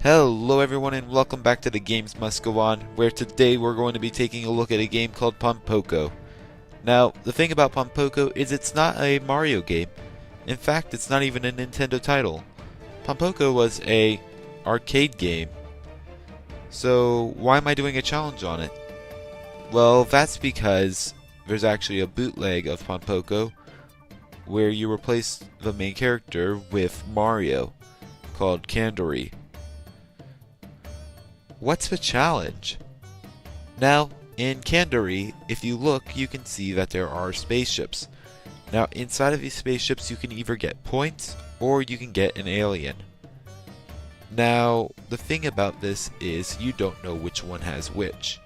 Hello everyone and welcome back to the Games Must Go On, where today we're going to be taking a look at a game called Ponpoko. Now, the thing about Ponpoko is it's not a Mario game. In fact, it's not even a Nintendo title. Ponpoko was a arcade game. So, why am I doing a challenge on it? Well, that's because there's actually a bootleg of Ponpoko where you replace the main character with Mario, called Candory. What's the challenge? Now, in Candory, if you look, you can see that there are spaceships. Now, inside of these spaceships, you can either get points, or you can get an alien. Now, the thing about this is you don't know which one has which.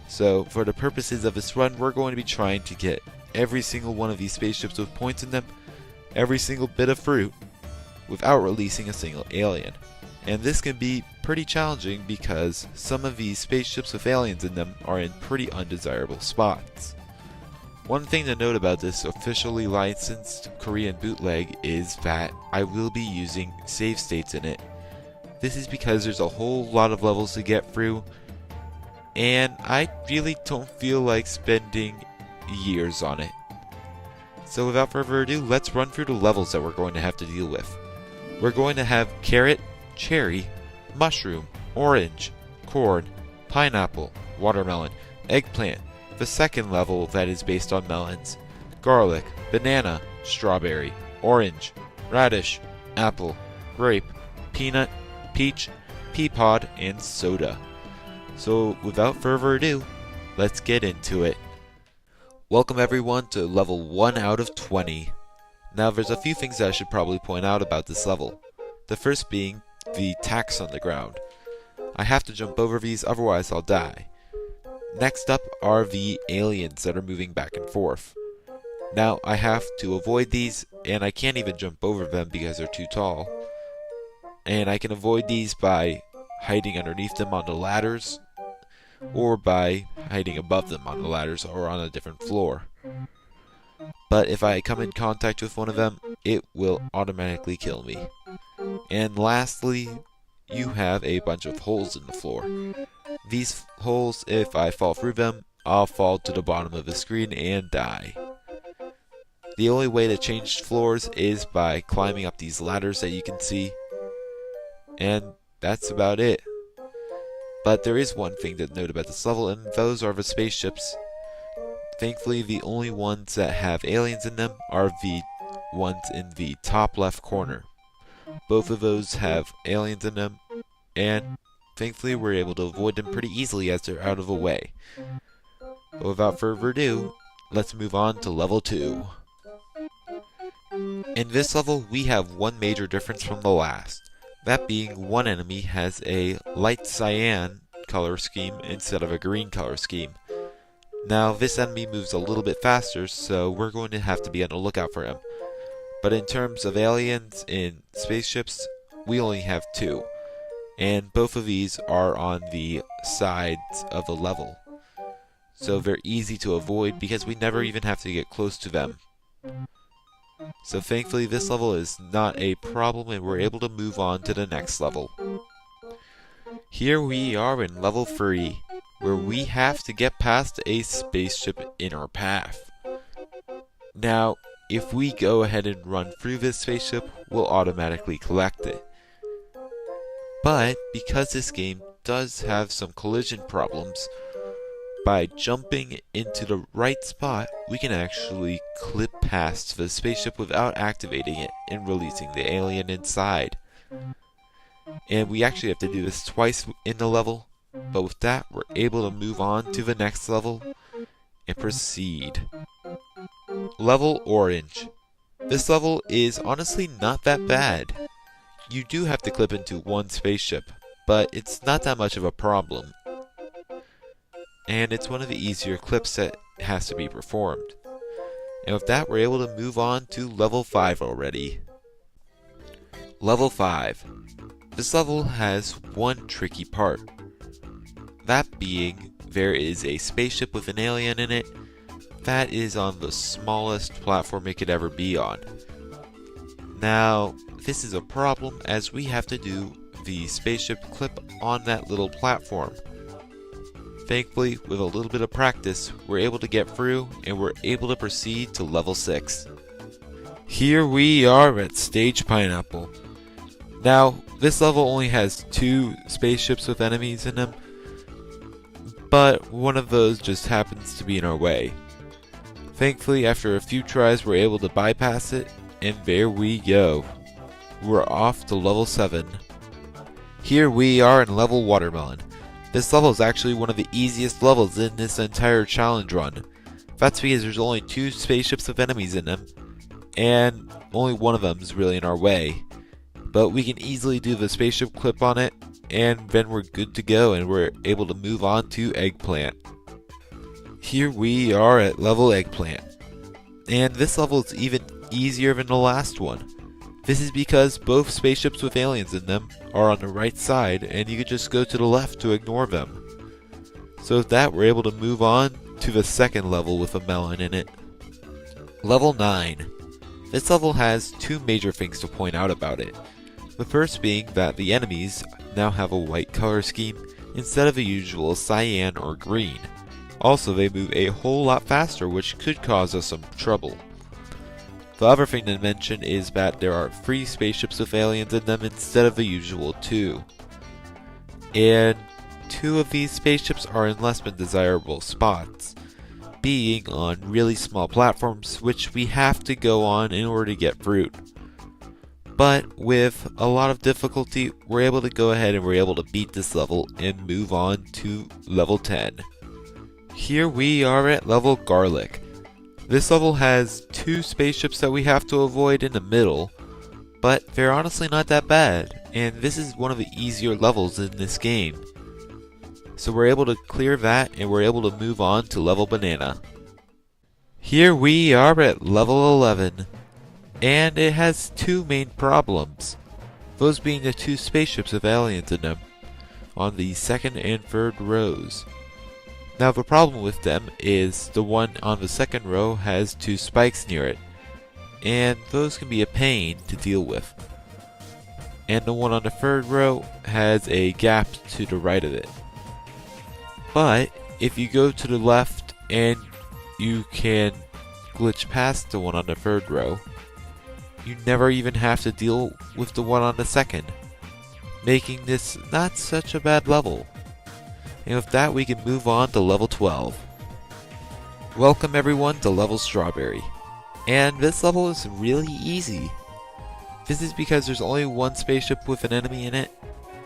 So, for the purposes of this run, we're going to be trying to get every single one of these spaceships with points in them, every single bit of fruit, without releasing a single alien. And this can be pretty challenging because some of these spaceships with aliens in them are in pretty undesirable spots. One thing to note about this officially licensed Korean bootleg is that I will be using save states in it. This is because there's a whole lot of levels to get through, and I really don't feel like spending years on it. So without further ado, let's run through the levels that we're going to have to deal with. We're going to have carrot, cherry, mushroom, orange, corn, pineapple, watermelon, eggplant, the second level that is based on melons, garlic, banana, strawberry, orange, radish, apple, grape, peanut, peach, pea pod, and soda. So without further ado, let's get into it. Welcome everyone to level 1 out of 20. Now there's a few things that I should probably point out about this level. The first being the tacks on the ground. I have to jump over these, otherwise I'll die. Next up are the aliens that are moving back and forth. Now I have to avoid these, and I can't even jump over them because they're too tall. And I can avoid these by hiding underneath them on the ladders, or by hiding above them on the ladders or on a different floor. But if I come in contact with one of them, it will automatically kill me. And lastly, you have a bunch of holes in the floor. These holes, if I fall through them, I'll fall to the bottom of the screen and die. The only way to change floors is by climbing up these ladders that you can see. And that's about it. But there is one thing to note about this level, and those are the spaceships. Thankfully, the only ones that have aliens in them are the ones in the top left corner. Both of those have aliens in them, and thankfully we're able to avoid them pretty easily as they're out of the way. But without further ado, let's move on to level 2. In this level, we have one major difference from the last. That being, one enemy has a light cyan color scheme instead of a green color scheme. Now, this enemy moves a little bit faster, so we're going to have to be on the lookout for him. But in terms of aliens in spaceships, we only have 2. And both of these are on the sides of the level. So they're easy to avoid because we never even have to get close to them. So thankfully this level is not a problem and we're able to move on to the next level. Here we are in level 3, where we have to get past a spaceship in our path. Now, if we go ahead and run through this spaceship, we'll automatically collect it. But because this game does have some collision problems, by jumping into the right spot, we can actually clip past the spaceship without activating it and releasing the alien inside. And we actually have to do this twice in the level, but with that, we're able to move on to the next level and proceed. Level Orange. This level is honestly not that bad. You do have to clip into one spaceship, but it's not that much of a problem. And it's one of the easier clips that has to be performed. And with that, we're able to move on to level 5 already. Level 5. This level has one tricky part. That being, there is a spaceship with an alien in it that is on the smallest platform it could ever be on. Now, this is a problem as we have to do the spaceship clip on that little platform. Thankfully, with a little bit of practice, we're able to get through and we're able to proceed to level 6. Here we are at Stage Pineapple. Now, this level only has 2 spaceships with enemies in them, but one of those just happens to be in our way. Thankfully, after a few tries, we're able to bypass it, and there we go. We're off to level 7. Here we are in level Watermelon. This level is actually one of the easiest levels in this entire challenge run. That's because there's only 2 spaceships with enemies in them, and only one of them is really in our way. But we can easily do the spaceship clip on it, and then we're good to go and we're able to move on to Eggplant. Here we are at level Eggplant. And this level is even easier than the last one. This is because both spaceships with aliens in them are on the right side, and you can just go to the left to ignore them. So with that, we're able to move on to the second level with a melon in it. Level 9. This level has 2 major things to point out about it. The first being that the enemies now have a white color scheme instead of the usual cyan or green. Also, they move a whole lot faster, which could cause us some trouble. The other thing to mention is that there are 3 spaceships with aliens in them instead of the usual 2. And 2 of these spaceships are in less than desirable spots, being on really small platforms which we have to go on in order to get fruit. But with a lot of difficulty, we're able to go ahead and we're able to beat this level and move on to level 10. Here we are at level Garlic. This level has 2 spaceships that we have to avoid in the middle, but they're honestly not that bad, and this is one of the easier levels in this game. So we're able to clear that and we're able to move on to level Banana. Here we are at level 11, and it has 2 main problems, those being the 2 spaceships with aliens in them, on the second and third rows. Now the problem with them is the one on the second row has 2 spikes near it, and those can be a pain to deal with. And the one on the third row has a gap to the right of it. But if you go to the left and you can glitch past the one on the third row, you never even have to deal with the one on the second, making this not such a bad level. And with that, we can move on to level 12. Welcome everyone to level Strawberry. And this level is really easy. This is because there's only 1 spaceship with an enemy in it,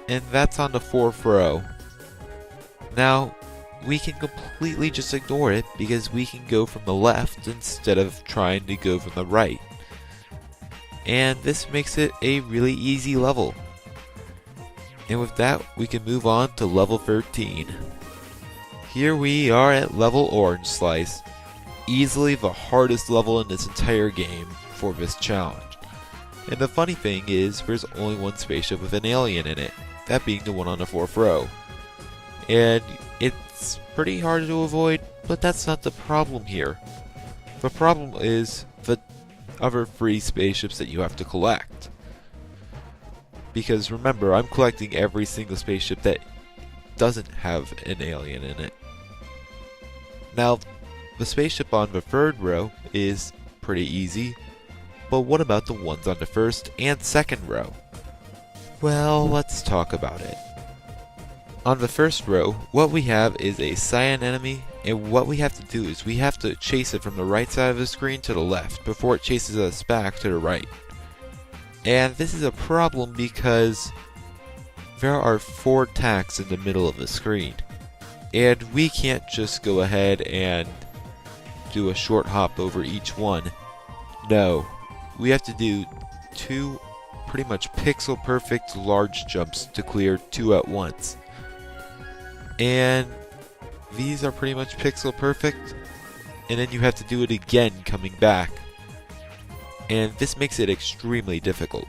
and that's on the 4th row. Now, we can completely just ignore it because we can go from the left instead of trying to go from the right. And this makes it a really easy level. And with that, we can move on to level 13. Here we are at level Orange Slice. Easily the hardest level in this entire game for this challenge. And the funny thing is, there's only 1 spaceship with an alien in it, that being the one on the 4th row. And it's pretty hard to avoid, but that's not the problem here. The problem is the other 3 spaceships that you have to collect. Because remember, I'm collecting every single spaceship that doesn't have an alien in it. Now, the spaceship on the 3rd row is pretty easy, but what about the ones on the 1st and 2nd row? Well, let's talk about it. On the 1st row, what we have is a cyan enemy, and what we have to do is we have to chase it from the right side of the screen to the left before it chases us back to the right. And this is a problem because there are 4 tacks in the middle of the screen, and we can't just go ahead and do a short hop over each one. No, we have to do 2 pretty much pixel perfect large jumps to clear 2 at once. And these are pretty much pixel perfect, and then you have to do it again coming back. And this makes it extremely difficult.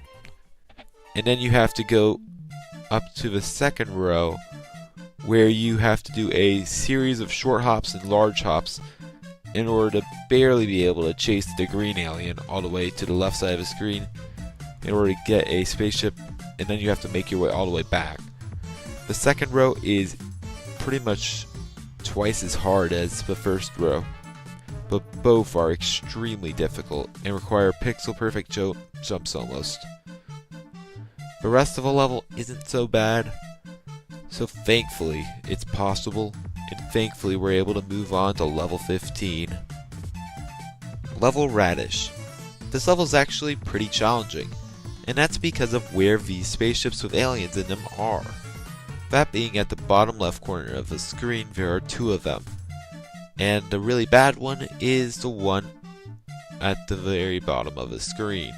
And then you have to go up to the 2nd row, where you have to do a series of short hops and large hops in order to barely be able to chase the green alien all the way to the left side of the screen in order to get a spaceship and then you have to make your way all the way back. The second row is pretty much twice as hard as the first row, but both are extremely difficult and require pixel perfect jumps almost. The rest of the level isn't so bad, so thankfully it's possible, and thankfully we're able to move on to level 15. Level Radish. This level is actually pretty challenging, and that's because of where these spaceships with aliens in them are. That being at the bottom left corner of the screen, there are 2 of them, and the really bad one is the one at the very bottom of the screen.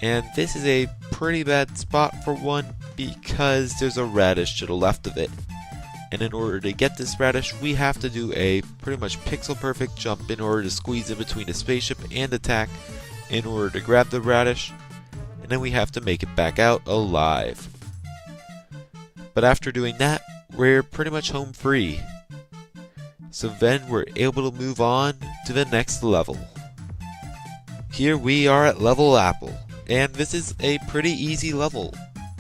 And this is a pretty bad spot for one because there's a radish to the left of it. And in order to get this radish, we have to do a pretty much pixel perfect jump in order to squeeze in between the spaceship and attack in order to grab the radish, and then we have to make it back out alive. But after doing that, we're pretty much home free. So then we're able to move on to the next level. Here we are at level Apple, and this is a pretty easy level.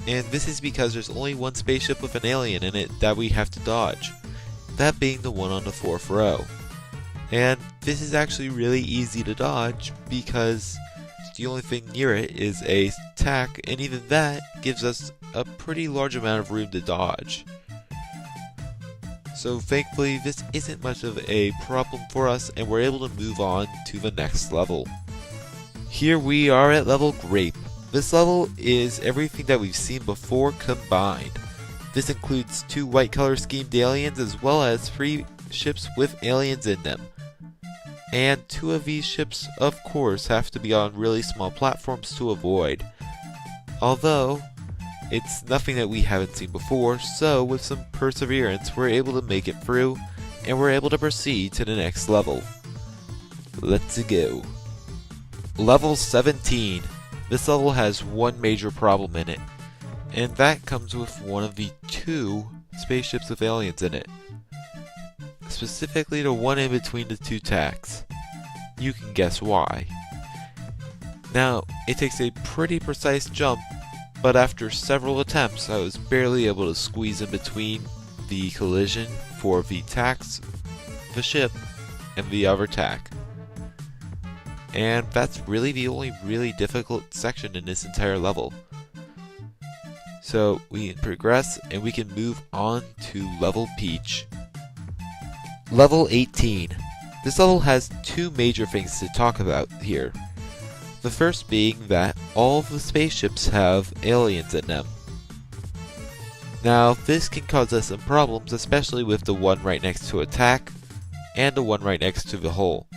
And this is because there's only one spaceship with an alien in it that we have to dodge, that being the one on the 4th row. And this is actually really easy to dodge because the only thing near it is a tack, and even that gives us a pretty large amount of room to dodge. So thankfully this isn't much of a problem for us, and we're able to move on to the next level. Here we are at level Grape. This level is everything that we've seen before combined. This includes 2 white color schemed aliens as well as 3 ships with aliens in them. And 2 of these ships, of course, have to be on really small platforms to avoid. Although, it's nothing that we haven't seen before, so with some perseverance we're able to make it through, and we're able to proceed to the next level. Let's go. Level 17. This level has one major problem in it, and that comes with one of the 2 spaceships with aliens in it. Specifically the one in between the 2 tacks. You can guess why. Now, it takes a pretty precise jump, but after several attempts I was barely able to squeeze in between the collision for the tacks, the ship, and the other tack. And that's really the only really difficult section in this entire level. So we can progress and we can move on to level Peach. Level 18. This level has 2 major things to talk about here. The first being that all of the spaceships have aliens in them. Now this can cause us some problems, especially with the one right next to attack and the one right next to the hole.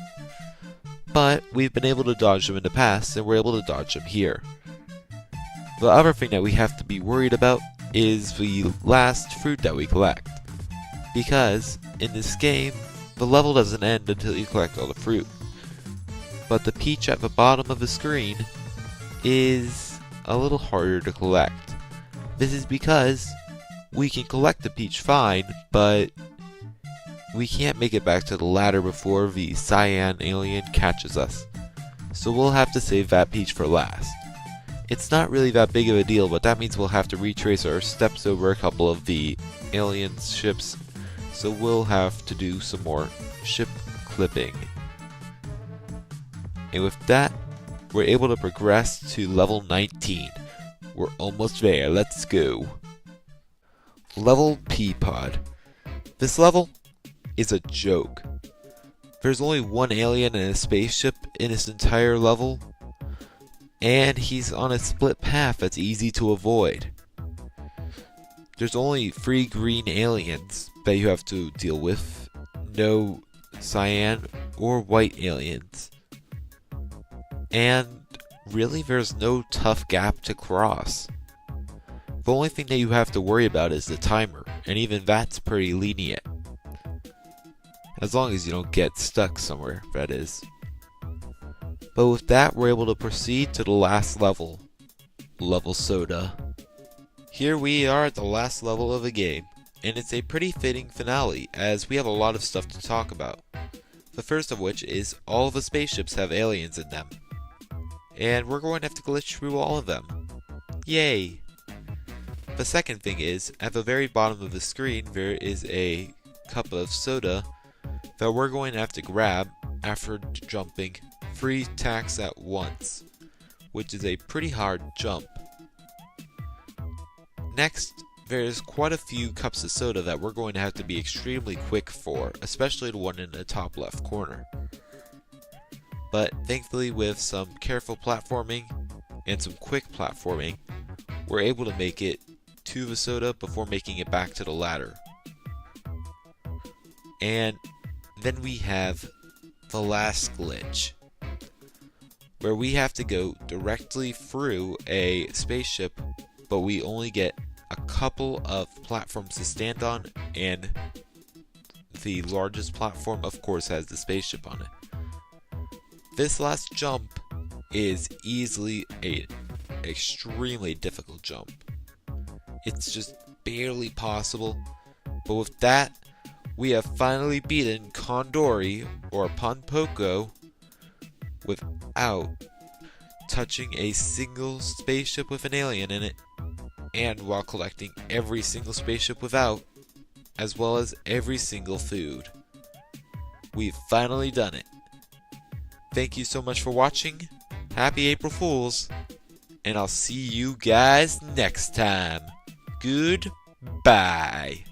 But we've been able to dodge them in the past, and we're able to dodge them here. The other thing that we have to be worried about is the last fruit that we collect. Because in this game, the level doesn't end until you collect all the fruit. But the peach at the bottom of the screen is a little harder to collect. This is because we can collect the peach fine, but we can't make it back to the ladder before the cyan alien catches us. So we'll have to save that peach for last. It's not really that big of a deal, but that means we'll have to retrace our steps over a couple of the alien ships, so we'll have to do some more ship clipping. And with that, we're able to progress to level 19. We're almost there, let's go. Level Peapod. This level is a joke. There's only one alien in a spaceship in this entire level, and he's on a split path that's easy to avoid. There's only 3 green aliens that you have to deal with, no cyan or white aliens. And really there's no tough gap to cross. The only thing that you have to worry about is the timer, and even that's pretty lenient. As long as you don't get stuck somewhere, that is. But with that, we're able to proceed to the last level. Level Soda. Here we are at the last level of the game, and it's a pretty fitting finale, as we have a lot of stuff to talk about. The first of which is all the spaceships have aliens in them. And we're going to have to glitch through all of them. Yay! The second thing is, at the very bottom of the screen there is a cup of soda that we're going to have to grab after jumping 3 tacks at once, which is a pretty hard jump. Next, there's quite a few cups of soda that we're going to have to be extremely quick for, especially the one in the top left corner. But thankfully, with some careful platforming and some quick platforming, we're able to make it to the soda before making it back to the ladder. And then we have the last glitch, where we have to go directly through a spaceship, but we only get a couple of platforms to stand on, and the largest platform of course has the spaceship on it. This last jump is easily an extremely difficult jump. It's just barely possible, but with that, we have finally beaten Candory, or Ponpoko, without touching a single spaceship with an alien in it, and while collecting every single spaceship without, as well as every single food. We've finally done it. Thank you so much for watching, happy April Fools, and I'll see you guys next time. Goodbye.